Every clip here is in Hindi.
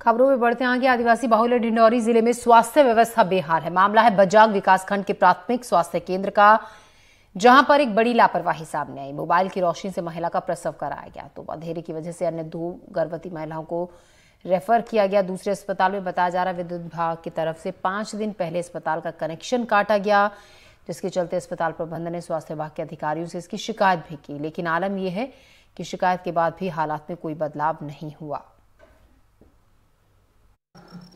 खबरों में बढ़ते आगे। आदिवासी बाहुल्य डिंडौरी जिले में स्वास्थ्य व्यवस्था बेहाल है। मामला है बजाग विकासखंड के प्राथमिक स्वास्थ्य केंद्र का, जहां पर एक बड़ी लापरवाही सामने आई। मोबाइल की रोशनी से महिला का प्रसव कराया गया तो अंधेरे की वजह से अन्य 2 गर्भवती महिलाओं को रेफर किया गया दूसरे अस्पताल में। बताया जा रहा है विद्युत विभाग की तरफ से 5 दिन पहले अस्पताल का कनेक्शन काटा गया, जिसके चलते अस्पताल प्रबंधन ने स्वास्थ्य विभाग के अधिकारियों से इसकी शिकायत भी की, लेकिन आलम यह है कि शिकायत के बाद भी हालात में कोई बदलाव नहीं हुआ।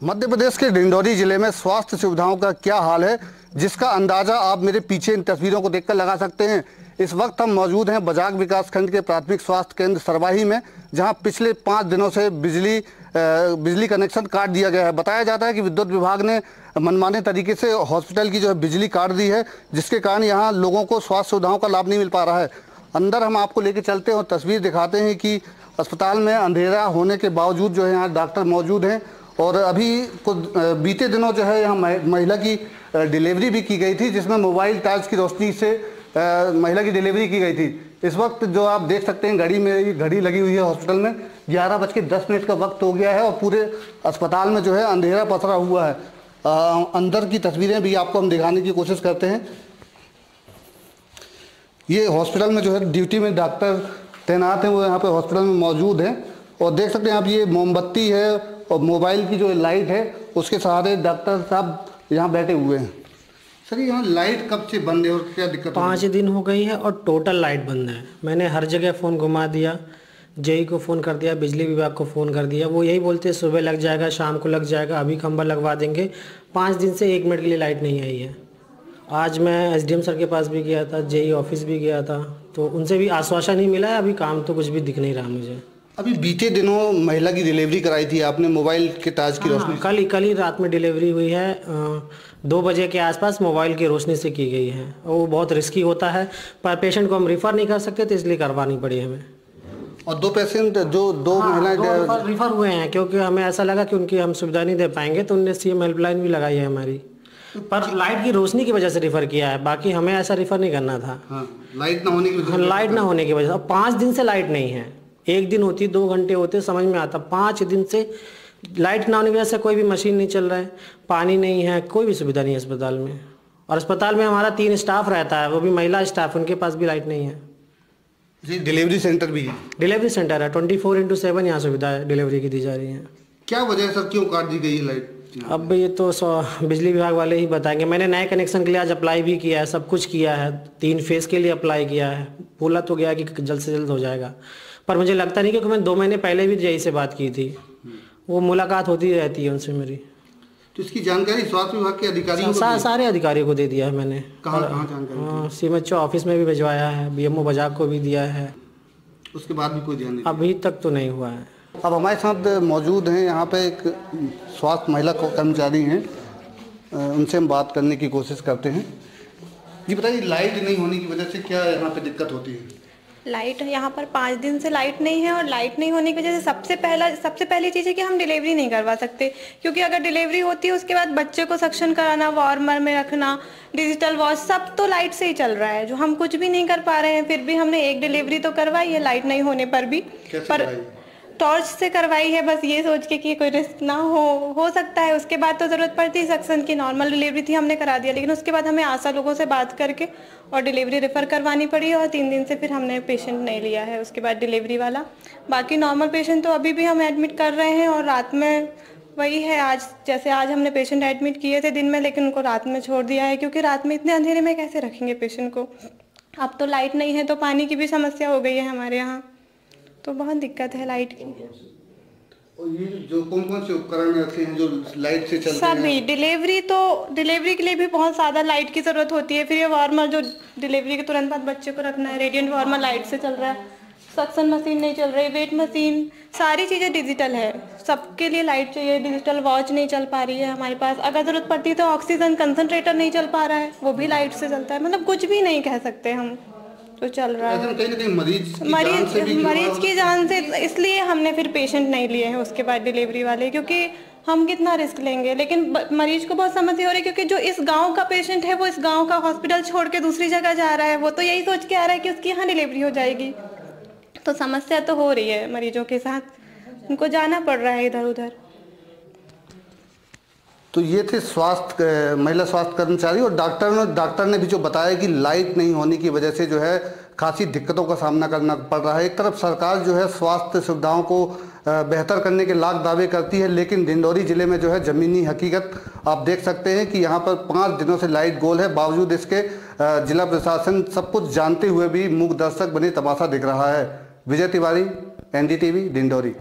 मध्य प्रदेश के डिंडौरी जिले में स्वास्थ्य सुविधाओं का क्या हाल है, जिसका अंदाजा आप मेरे पीछे इन तस्वीरों को देखकर लगा सकते हैं। इस वक्त हम मौजूद हैं बजाग विकासखंड के प्राथमिक स्वास्थ्य केंद्र सरवाही में, जहां पिछले 5 दिनों से बिजली कनेक्शन काट दिया गया है। बताया जाता है कि विद्युत विभाग ने मनमाने तरीके से हॉस्पिटल की बिजली काट दी है, जिसके कारण यहाँ लोगों को स्वास्थ्य सुविधाओं का लाभ नहीं मिल पा रहा है। अंदर हम आपको लेके चलते हैं और तस्वीर दिखाते हैं कि अस्पताल में अंधेरा होने के बावजूद यहाँ डॉक्टर मौजूद हैं। और अभी कुछ बीते दिनों यहाँ महिला की डिलीवरी भी की गई थी, जिसमें मोबाइल टॉर्च की रोशनी से महिला की डिलीवरी की गई थी। इस वक्त जो आप देख सकते हैं घड़ी लगी हुई है हॉस्पिटल में, 11:10 का वक्त हो गया है और पूरे अस्पताल में अंधेरा पसरा हुआ है। अंदर की तस्वीरें भी आपको हम दिखाने की कोशिश करते हैं। ये हॉस्पिटल में ड्यूटी में डॉक्टर तैनात हैं, वो यहाँ पे हॉस्पिटल में मौजूद हैं। और देख सकते हैं आप, ये मोमबत्ती है और मोबाइल की लाइट है, उसके सहारे डॉक्टर साहब यहाँ बैठे हुए हैं। सर, यहाँ लाइट कब से बंद है और क्या दिक्कत? 5 दिन हो गई है और टोटल लाइट बंद है। मैंने हर जगह फ़ोन घुमा दिया, जेई को फ़ोन कर दिया, बिजली विभाग को फ़ोन कर दिया। वो यही बोलते हैं सुबह लग जाएगा, शाम को लग जाएगा, अभी खंभा लगवा देंगे। 5 दिन से 1 मिनट के लिए लाइट नहीं आई है। आज मैं एसडीएम सर के पास भी गया था, जेई ऑफिस भी गया था, तो उनसे भी आश्वासन नहीं मिला है। अभी काम तो कुछ भी दिख नहीं रहा मुझे। अभी बीते दिनों महिला की डिलीवरी कराई थी आपने, मोबाइल के टॉर्च की रोशनी? कल ही रात में डिलीवरी हुई है। 2 बजे के आसपास मोबाइल की रोशनी से की गई है। वो बहुत रिस्की होता है, पर पेशेंट को हम रिफ़र नहीं कर सकते, तो इसलिए करवानी पड़ी हमें। और 2 पेशेंट दो महिलाएं रिफ़र हुए हैं, क्योंकि हमें ऐसा लगा कि उनकी हम सुविधा नहीं दे पाएंगे, तो उनने सीएम हेल्पलाइन भी लगाई है हमारी, पर लाइट की रोशनी की वजह से रिफ़र किया है। बाकी हमें ऐसा रिफ़र नहीं करना था। लाइट ना होने की वजह से। 5 दिन से लाइट नहीं है। 1 दिन होती, 2 घंटे होते, समझ में आता। 5 दिन से लाइट ना होने की वजह से कोई भी मशीन नहीं चल रहा है, पानी नहीं है, कोई भी सुविधा नहीं है अस्पताल में। और अस्पताल में हमारा 3 स्टाफ रहता है, वो भी महिला स्टाफ, उनके पास भी लाइट नहीं है जी। डिलीवरी सेंटर भी है? डिलीवरी सेंटर है, 24x7 यहाँ सुविधा है डिलीवरी की दी जा रही है। क्या वजह है सर, क्यों काट दी गई है लाइट? अब ये तो बिजली विभाग वाले ही बताएंगे। मैंने नए कनेक्शन के लिए आज अप्लाई भी किया है, सब कुछ किया है, 3 फेज़ के लिए अप्लाई किया है। बोला तो गया कि जल्द से जल्द हो जाएगा, पर मुझे लगता नहीं, क्योंकि मैंने 2 महीने पहले भी जेई से बात की थी, वो मुलाकात होती रहती है उनसे मेरी। तो इसकी जानकारी स्वास्थ्य विभाग के अधिकारियों को सारे अधिकारियों को दे दिया है मैंने। कहाँ जानकारी? सीएमएचओ ऑफिस में भी भिजवाया है, बीएमओ बजाग को भी दिया है। उसके बाद भी कोई ध्यान नहीं? अभी तक तो नहीं हुआ है। अब हमारे साथ मौजूद हैं यहाँ पे एक स्वास्थ्य महिला कर्मचारी हैं, उनसे हम बात करने की कोशिश करते हैं। जी बताइए, लाइट नहीं होने की वजह से क्या यहाँ पे दिक्कत होती है? लाइट यहाँ पर 5 दिन से लाइट नहीं है, और लाइट नहीं होने की वजह से सबसे पहली चीज़ है कि हम डिलीवरी नहीं करवा सकते, क्योंकि अगर डिलीवरी होती है उसके बाद बच्चे को सक्शन कराना, वार्मर में रखना, डिजिटल वॉच, सब तो लाइट से ही चल रहा है, जो हम कुछ भी नहीं कर पा रहे हैं। फिर भी हमने 1 डिलीवरी तो करवाई है लाइट नहीं होने पर भी, पर टॉर्च से करवाई है, बस ये सोच के कि कोई रिस्क ना हो सकता है। उसके बाद तो ज़रूरत पड़ती है सक्शन की, नॉर्मल डिलीवरी थी, हमने करा दिया, लेकिन उसके बाद हमें आशा लोगों से बात करके और डिलीवरी रेफ़र करवानी पड़ी, और 3 दिन से फिर हमने पेशेंट नहीं लिया है उसके बाद डिलीवरी वाला। बाकी नॉर्मल पेशेंट तो अभी भी हम एडमिट कर रहे हैं, और रात में वही है। आज हमने पेशेंट एडमिट किए थे दिन में, लेकिन उनको रात में छोड़ दिया है, क्योंकि रात में इतने अंधेरे में कैसे रखेंगे पेशेंट को। अब तो लाइट नहीं है, तो पानी की भी समस्या हो गई है हमारे यहाँ, तो बहुत दिक्कत है लाइट की। और ये जो कौन से उपकरण रखे हैं जो लाइट से चलते हैं? सभी डिलीवरी के लिए भी बहुत ज़्यादा लाइट की ज़रूरत होती है। फिर ये वार्मर जो डिलीवरी के तुरंत बाद बच्चे को रखना है, रेडिएंट वार्मर लाइट से चल रहा है, सक्शन मशीन नहीं चल रही, वेट मशीन, सारी चीज़ें डिजिटल है, सबके लिए लाइट चाहिए। डिजिटल वॉच नहीं चल पा रही है हमारे पास, अगर ज़रूरत पड़ती है तो ऑक्सीजन कंसनट्रेटर नहीं चल पा रहा है, वो भी लाइट से चलता है। मतलब कुछ भी नहीं कह सकते हम, तो चल रहा है। मरीज की जान से इसलिए हमने फिर पेशेंट नहीं लिए हैं उसके बाद डिलीवरी वाले, क्योंकि हम कितना रिस्क लेंगे। लेकिन मरीज को बहुत समस्या हो रही है, क्योंकि जो इस गांव का पेशेंट है वो इस गांव का हॉस्पिटल छोड़ के दूसरी जगह जा रहा है, वो तो यही सोच के आ रहा है कि उसकी यहाँ डिलीवरी हो जाएगी। तो समस्या तो हो रही है मरीजों के साथ, उनको जाना पड़ रहा है इधर उधर। तो ये थे महिला स्वास्थ्य कर्मचारी, और डॉक्टर ने भी जो बताया कि लाइट नहीं होने की वजह से जो है खासी दिक्कतों का सामना करना पड़ रहा है। एक तरफ सरकार जो है स्वास्थ्य सुविधाओं को बेहतर करने के लाख दावे करती है, लेकिन डिंडौरी जिले में जो है ज़मीनी हकीकत आप देख सकते हैं कि यहाँ पर 5 दिनों से लाइट गोल है। बावजूद इसके जिला प्रशासन सब कुछ जानते हुए भी मूक दर्शक बने तमाशा दिख रहा है। विजय तिवारी, NDTV, डिंडौरी।